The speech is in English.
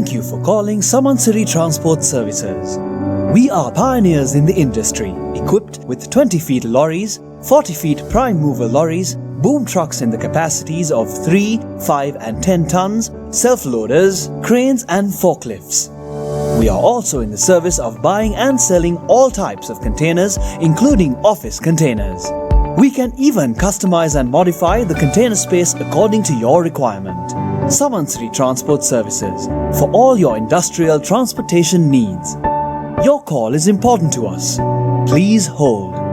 Thank you for calling Samansiri Transport Services. We are pioneers in the industry, equipped with 20 feet lorries, 40 feet prime mover lorries, boom trucks in the capacities of 3, 5 and 10 tons, self-loaders, cranes and forklifts. We are also in the service of buying and selling all types of containers, including office containers. We can even customize and modify the container space according to your requirement. Samansiri Transport Services for all your industrial transportation needs. Your call is important to us. Please hold.